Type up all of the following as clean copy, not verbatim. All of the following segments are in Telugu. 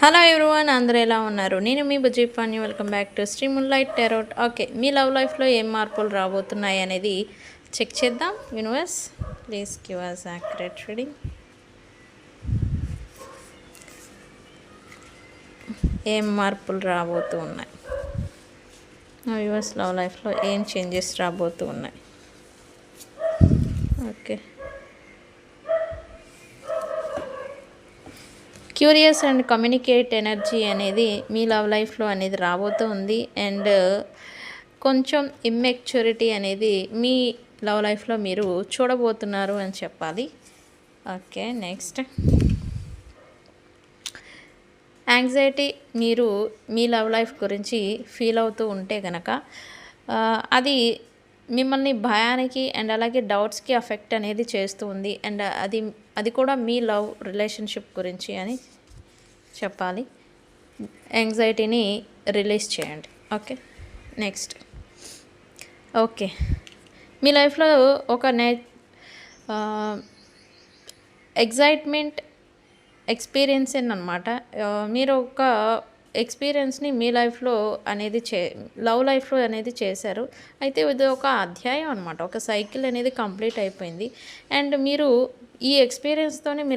హలో ఎవ్రీవన్, అందరూ ఎలా ఉన్నారు? నేను మీ Bujji Pani. Welcome back to Sri Moonlight Tarot. Okay, మీ లవ్ లైఫ్లో ఏం మార్పులు రాబోతున్నాయి అనేది చెక్ చేద్దాం. Universe please give us accurate reading. ఏం మార్పులు రాబోతూ ఉన్నాయి? యూనివర్స్ లవ్ లైఫ్లో ఏం చేంజెస్ రాబోతూ ఉన్నాయి? Okay, curious and communicate energy అనేది మీ లవ్ లైఫ్లో అనేది రాబోతూ ఉంది. అండ్ కొంచెం ఇమ్మెచ్యూరిటీ అనేది మీ లవ్ లైఫ్లో మీరు చూడబోతున్నారు అని చెప్పాలి. ఓకే, నెక్స్ట్ యాంగ్జైటీ మీరు మీ లవ్ లైఫ్ గురించి ఫీల్ అవుతూ ఉంటే కనుక అది మిమ్మల్ని భయానికి అండ్ అలాగే డౌట్స్కి అఫెక్ట్ అనేది చేస్తూ ఉంది. అండ్ అది కూడా మీ లవ్ రిలేషన్షిప్ గురించి అని చెప్పాలి. యాంగ్జైటీని రిలీజ్ చేయండి. ఓకే, నెక్స్ట్ ఓకే, మీ లైఫ్లో ఒక ఎగ్జైట్మెంట్ ఎక్స్పీరియన్స్ అనమాట. మీరు ఒక ఎక్స్పీరియన్స్ని మీ లైఫ్లో అనేది లవ్ లైఫ్లో అనేది చేశారు. అయితే ఇది ఒక అధ్యాయం అనమాట, ఒక సైకిల్ అనేది కంప్లీట్ అయిపోయింది. అండ్ మీరు ఈ ఎక్స్పీరియన్స్తోనే మీ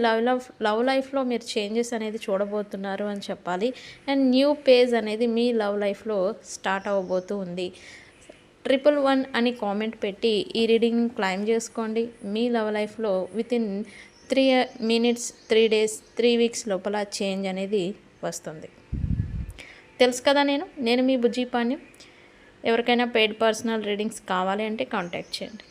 లవ్ లైఫ్లో మీరు చేంజెస్ అనేది చూడబోతున్నారు అని చెప్పాలి. అండ్ న్యూ పేజ్ అనేది మీ లవ్ లైఫ్లో స్టార్ట్ అవ్వబోతూ ఉంది. 111 అని కామెంట్ పెట్టి ఈ రీడింగ్ క్లైమ్ చేసుకోండి. మీ లవ్ లైఫ్లో వితిన్ 3 minutes 3 days 3 weeks లోపల చేంజ్ అనేది వస్తుంది. తెలుసు కదా, నేను మీ బుజ్జి పాణ్యం. ఎవరికైనా పెయిడ్ పర్సనల్ రీడింగ్స్ కావాలి అంటే కాంటాక్ట్ చేయండి.